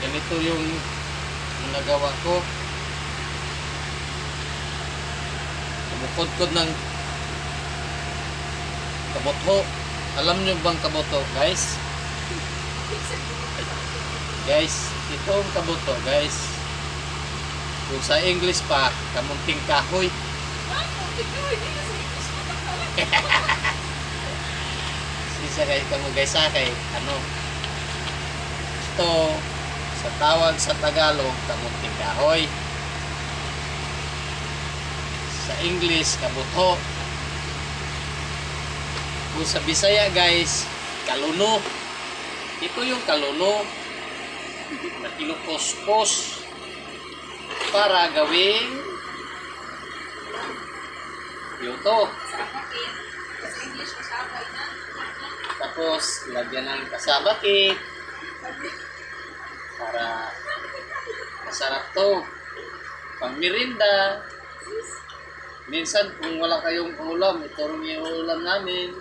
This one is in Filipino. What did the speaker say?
ganito yung nagawa ko. Kumukod-kod ng kaboto. Alam nyo bang kaboto, guys? Guys, itong kaboto, guys. Kung sa English pa, kamunting kahoy. Sisa guys, kamu guys kay ano? Ito, sa tawag sa Tagalog, kamunting kahoy. Sa English, kaboto. Kung sa Bisaya guys, kaluno. Ito yung kaluno na kinukuskos para gawing yuto. Tapos lagyan ng kasaba cake para masarap to. Pang merinda. Minsan kung wala kayong ulam, ito rin yung ulam namin.